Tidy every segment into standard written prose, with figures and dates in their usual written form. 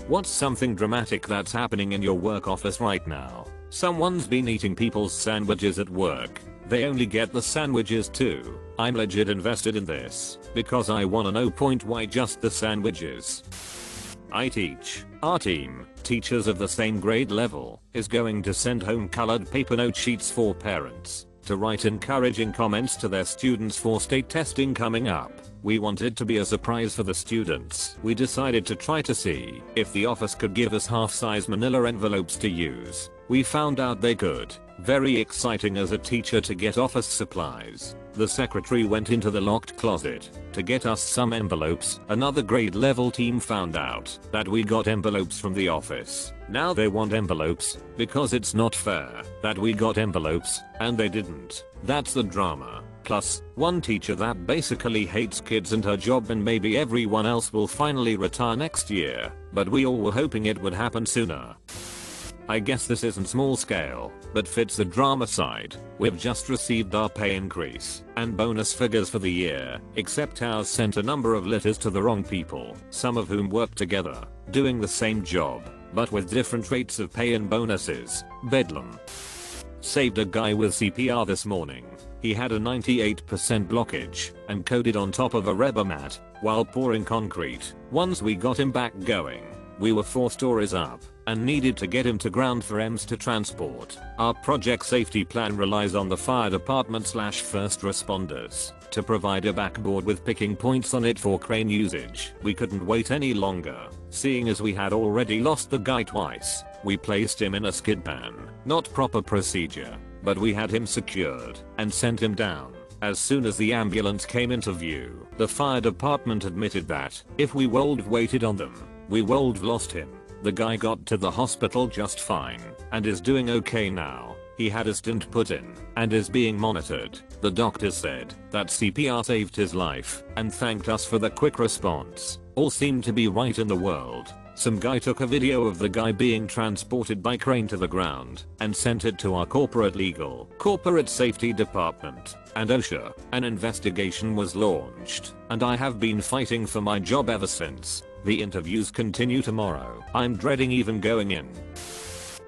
What's something dramatic that's happening in your work office right now? Someone's been eating people's sandwiches at work. They only get the sandwiches too. I'm legit invested in this because I wanna know why just the sandwiches. I teach. Our team, teachers of the same grade level, is going to send home colored paper note sheets for parents to write encouraging comments to their students for state testing coming up. We wanted to be a surprise for the students. We decided to try to see if the office could give us half-size manila envelopes to use. We found out they could. Very exciting as a teacher to get office supplies. The secretary went into the locked closet to get us some envelopes. Another grade level team found out that we got envelopes from the office. Now they want envelopes because it's not fair that we got envelopes and they didn't. That's the drama. Plus, one teacher that basically hates kids and her job, and maybe everyone else will finally retire next year, but we all were hoping it would happen sooner. I guess this isn't small scale, but fits the drama side. We've just received our pay increase and bonus figures for the year, except ours sent a number of letters to the wrong people, some of whom work together, doing the same job, but with different rates of pay and bonuses. Bedlam. Saved a guy with CPR this morning. He had a 98% blockage and coded on top of a rubber mat while pouring concrete. Once we got him back going, we were 4 stories up and needed to get him to ground for EMS to transport. Our project safety plan relies on the fire department / first responders to provide a backboard with picking points on it for crane usage. We couldn't wait any longer, seeing as we had already lost the guy twice. We placed him in a skid pan. Not proper procedure, but we had him secured and sent him down. As soon as the ambulance came into view, the fire department admitted that if we waited on them, we lost him. The guy got to the hospital just fine and is doing okay now. He had a stent put in and is being monitored. The doctor said that CPR saved his life and thanked us for the quick response. All seemed to be right in the world. Some guy took a video of the guy being transported by crane to the ground and sent it to our corporate safety department and OSHA. An investigation was launched, and I have been fighting for my job ever since. The interviews continue tomorrow. I'm dreading even going in.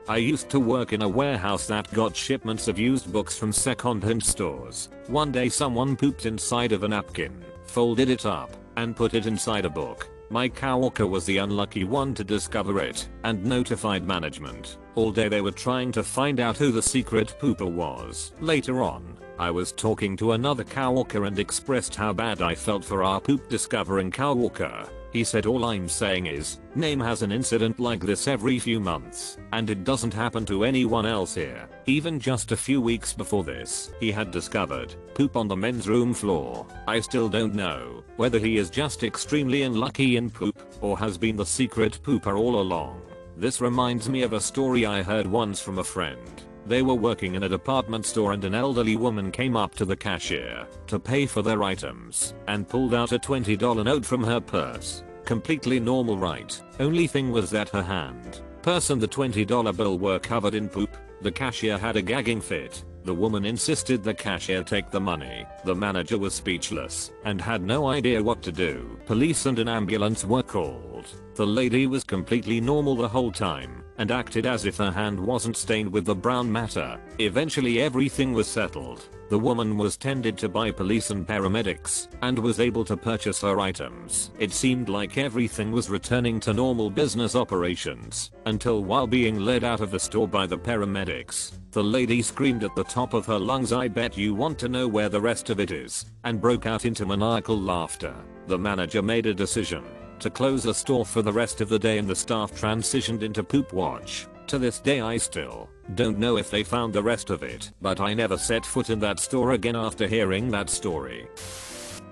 I used to work in a warehouse that got shipments of used books from second-hand stores. One day someone pooped inside of a napkin, folded it up, and put it inside a book. My coworker was the unlucky one to discover it and notified management. All day they were trying to find out who the secret pooper was. Later on, I was talking to another coworker and expressed how bad I felt for our poop discovering coworker. He said, all I'm saying is, Name has an incident like this every few months, and it doesn't happen to anyone else here. Even just a few weeks before this, he had discovered poop on the men's room floor. I still don't know whether he is just extremely unlucky in poop or has been the secret pooper all along. This reminds me of a story I heard once from a friend. They were working in a department store and an elderly woman came up to the cashier to pay for their items and pulled out a $20 note from her purse. Completely normal, right? Only thing was that her hand, purse and the $20 bill were covered in poop. The cashier had a gagging fit. The woman insisted the cashier take the money. The manager was speechless and had no idea what to do. Police and an ambulance were called. The lady was completely normal the whole time and acted as if her hand wasn't stained with the brown matter. Eventually everything was settled. The woman was tended to by police and paramedics and was able to purchase her items. It seemed like everything was returning to normal business operations until while being led out of the store by the paramedics, the lady screamed at the top of her lungs, "I bet you want to know where the rest of it is," and broke out into maniacal laughter. The manager made a decision to close the store for the rest of the day and the staff transitioned into poop watch. To this day I still don't know if they found the rest of it, but I never set foot in that store again after hearing that story.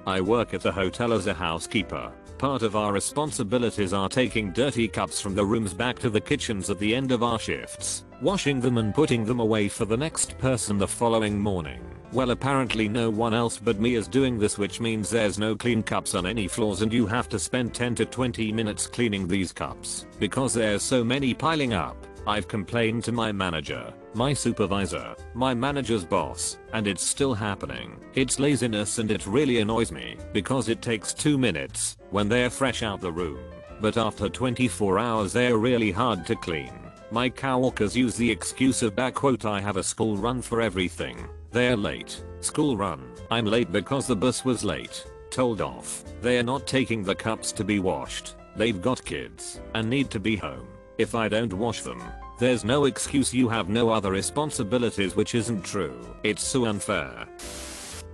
I work at the hotel as a housekeeper. Part of our responsibilities are taking dirty cups from the rooms back to the kitchens at the end of our shifts, washing them and putting them away for the next person the following morning. Well, apparently no one else but me is doing this, which means there's no clean cups on any floors and you have to spend 10 to 20 minutes cleaning these cups because there's so many piling up. I've complained to my manager, my supervisor, my manager's boss, and it's still happening. It's laziness and it really annoys me because it takes 2 minutes when they're fresh out the room but after 24 hours they are really hard to clean. My coworkers use the excuse of I have a school run for everything. They're late. School run. I'm late because the bus was late. Told off. They are not taking the cups to be washed. They've got kids and need to be home. If I don't wash them, there's no excuse you have no other responsibilities, which isn't true. It's so unfair.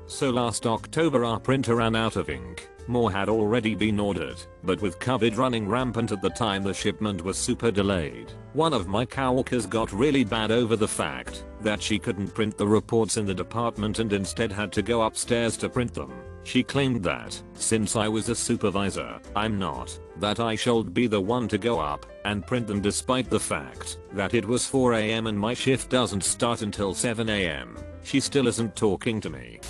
So last October our printer ran out of ink. More had already been ordered, but with COVID running rampant at the time the shipment was super delayed. One of my coworkers got really bad over the fact that she couldn't print the reports in the department and instead had to go upstairs to print them. She claimed that, since I was a supervisor, I'm not, that I should be the one to go up and print them despite the fact that it was 4 AM and my shift doesn't start until 7 AM. She still isn't talking to me.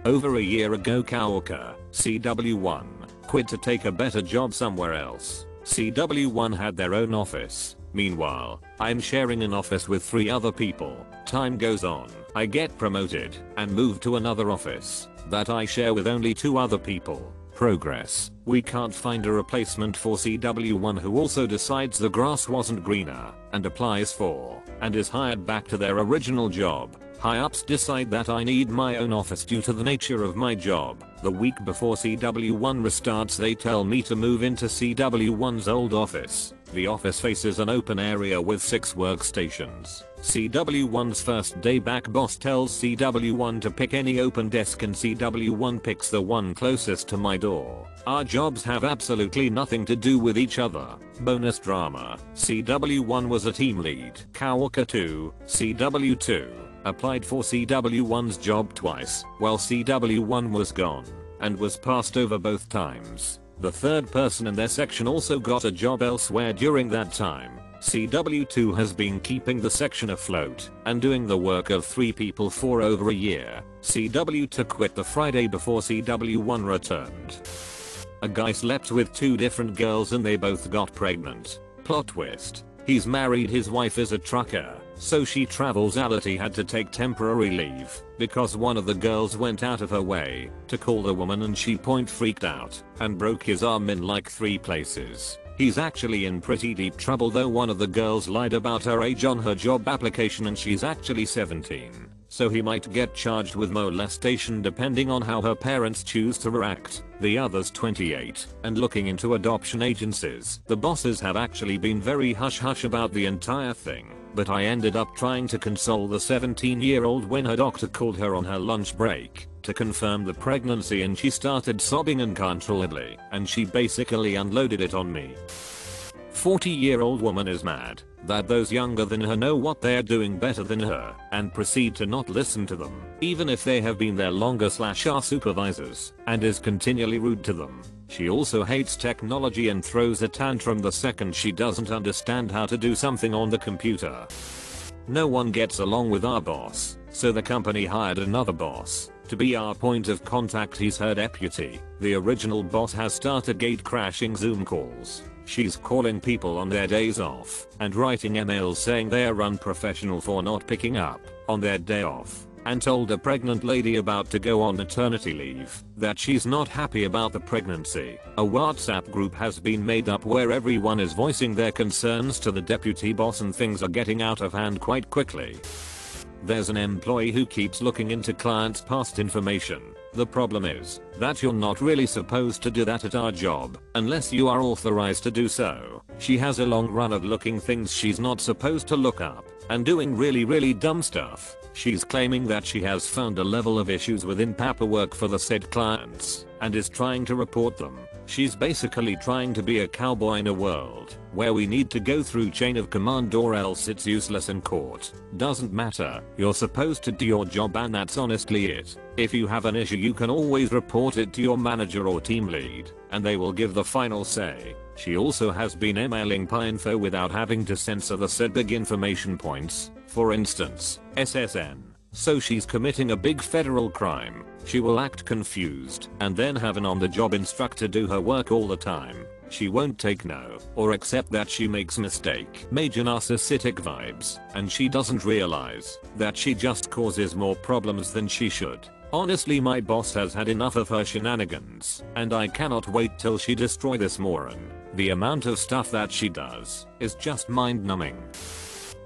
Over a year ago coworker, CW1, quit to take a better job somewhere else. CW1 had their own office. Meanwhile, I'm sharing an office with 3 other people. Time goes on, I get promoted and move to another office that I share with only 2 other people. Progress. We can't find a replacement for CW1, who also decides the grass wasn't greener and applies for and is hired back to their original job. High-ups decide that I need my own office due to the nature of my job. The week before CW1 restarts they tell me to move into CW1's old office. The office faces an open area with 6 workstations. CW1's first day back boss tells CW1 to pick any open desk and CW1 picks the one closest to my door. Our jobs have absolutely nothing to do with each other. Bonus drama. CW1 was a team lead. Coworker 2, CW2, applied for CW1's job twice while CW1 was gone and was passed over both times. The third person in their section also got a job elsewhere during that time. CW2 has been keeping the section afloat and doing the work of 3 people for over a year. CW2 quit the Friday before CW1 returned. A guy slept with 2 different girls and they both got pregnant. Plot twist. He's married, his wife is a trucker, so she travels out. He had to take temporary leave because one of the girls went out of her way to call the woman and she freaked out and broke his arm in like 3 places. He's actually in pretty deep trouble though. One of the girls lied about her age on her job application and she's actually 17. So he might get charged with molestation depending on how her parents choose to react. The other's 28 and looking into adoption agencies. The bosses have actually been very hush-hush about the entire thing, but I ended up trying to console the 17-year-old when her doctor called her on her lunch break to confirm the pregnancy and she started sobbing uncontrollably and she basically unloaded it on me. 40-year-old woman is mad that those younger than her know what they're doing better than her and proceed to not listen to them even if they have been there longer / are supervisors, and is continually rude to them. She also hates technology and throws a tantrum the second she doesn't understand how to do something on the computer. No one gets along with our boss, so the company hired another boss to be our point of contact. He's her deputy. The original boss has started gate crashing Zoom calls. She's calling people on their days off and writing emails saying they are unprofessional for not picking up on their day off, and told a pregnant lady about to go on maternity leave that she's not happy about the pregnancy. A WhatsApp group has been made up where everyone is voicing their concerns to the deputy boss and things are getting out of hand quite quickly. There's an employee who keeps looking into clients' past information. The problem is that you're not really supposed to do that at our job unless you are authorized to do so. She has a long run of looking things she's not supposed to look up and doing really dumb stuff. She's claiming that she has found a level of issues within paperwork for the said clients and is trying to report them. She's basically trying to be a cowboy in a world where we need to go through chain of command or else it's useless in court. Doesn't matter, you're supposed to do your job and that's honestly it. If you have an issue you can always report it to your manager or team lead and they will give the final say. She also has been emailing PI-info without having to censor the said big information points, for instance, SSN. So she's committing a big federal crime. She will act confused and then have an on-the-job instructor do her work all the time. She won't take no or accept that she makes mistake. Major narcissistic vibes, and she doesn't realize that she just causes more problems than she should. Honestly, my boss has had enough of her shenanigans and I cannot wait till she destroy this moron. The amount of stuff that she does is just mind-numbing.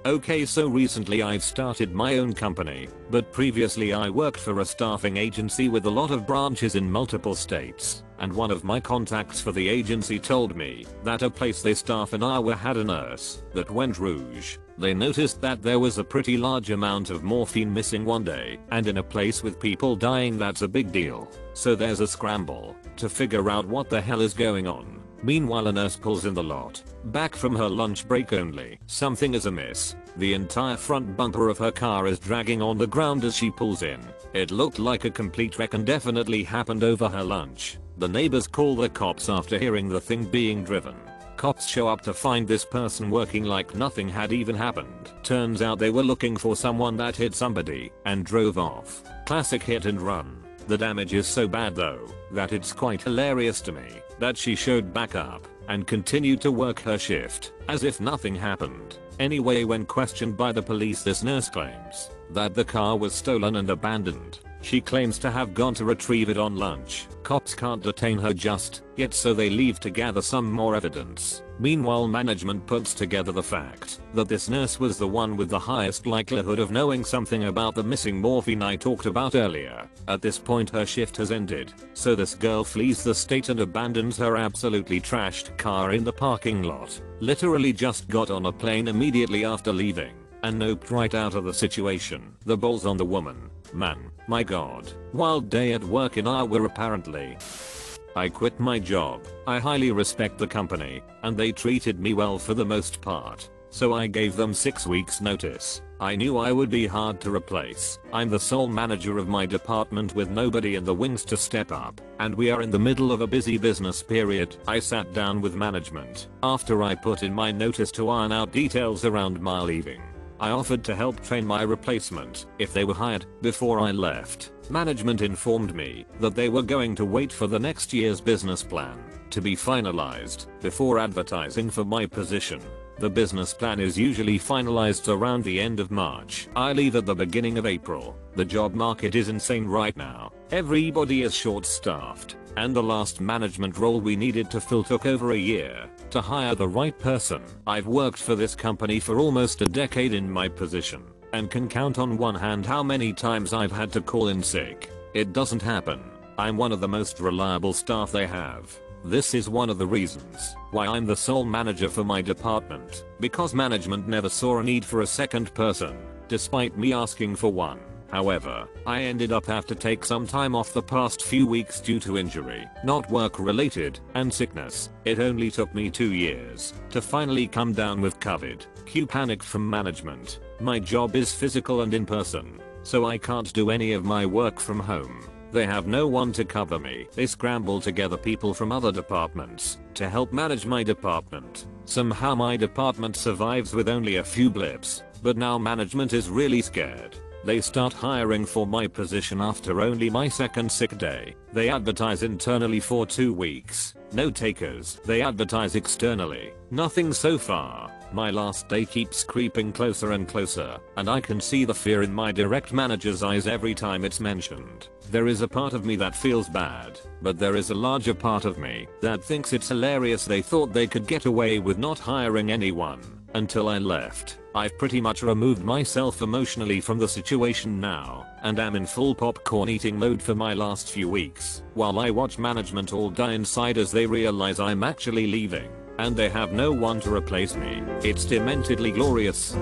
Okay, so recently I've started my own company, but previously I worked for a staffing agency with a lot of branches in multiple states, and one of my contacts for the agency told me that a place they staff in Iowa had a nurse that went rouge. They noticed that there was a pretty large amount of morphine missing one day, and in a place with people dying that's a big deal. So there's a scramble to figure out what the hell is going on. Meanwhile, a nurse pulls in the lot, back from her lunch break only. Something is amiss. The entire front bumper of her car is dragging on the ground as she pulls in. It looked like a complete wreck and definitely happened over her lunch. The neighbors call the cops after hearing the thing being driven. Cops show up to find this person working like nothing had even happened. Turns out they were looking for someone that hit somebody and drove off. Classic hit and run. The damage is so bad though that it's quite hilarious to me that she showed back up and continued to work her shift as if nothing happened. Anyway, when questioned by the police, this nurse claims that the car was stolen and abandoned. She claims to have gone to retrieve it on lunch. Cops can't detain her just yet, so they leave to gather some more evidence. Meanwhile, management puts together the fact that this nurse was the one with the highest likelihood of knowing something about the missing morphine I talked about earlier. At this point her shift has ended, so this girl flees the state and abandons her absolutely trashed car in the parking lot. Literally just got on a plane immediately after leaving and noped right out of the situation. The balls on the woman. Man, my god. Wild day at work in Iowa apparently. I quit my job. I highly respect the company, and they treated me well for the most part. So I gave them 6 weeks notice. I knew I would be hard to replace. I'm the sole manager of my department with nobody in the wings to step up, and we are in the middle of a busy business period. I sat down with management after I put in my notice to iron out details around my leaving. I offered to help train my replacement if they were hired before I left. Management informed me that they were going to wait for the next year's business plan to be finalized before advertising for my position. The business plan is usually finalized around the end of March. I leave at the beginning of April. The job market is insane right now. Everybody is short-staffed, and the last management role we needed to fill took over a year to hire the right person. I've worked for this company for almost a decade in my position, and can count on one hand how many times I've had to call in sick. It doesn't happen. I'm one of the most reliable staff they have. This is one of the reasons why I'm the sole manager for my department, because management never saw a need for a second person, despite me asking for one. However, I ended up have to take some time off the past few weeks due to injury, not work related, and sickness. It only took me 2 years to finally come down with COVID. Cue panic from management. My job is physical and in person, so I can't do any of my work from home. They have no one to cover me. They scramble together people from other departments to help manage my department. Somehow my department survives with only a few blips, but now management is really scared. They start hiring for my position after only my second sick day. They advertise internally for 2 weeks. No takers. They advertise externally. Nothing so far. My last day keeps creeping closer and closer, and I can see the fear in my direct manager's eyes every time it's mentioned. There is a part of me that feels bad, but there is a larger part of me that thinks it's hilarious they thought they could get away with not hiring anyone until I left. I've pretty much removed myself emotionally from the situation now, and am in full popcorn eating mode for my last few weeks, while I watch management all die inside as they realize I'm actually leaving, and they have no one to replace me. It's dementedly glorious.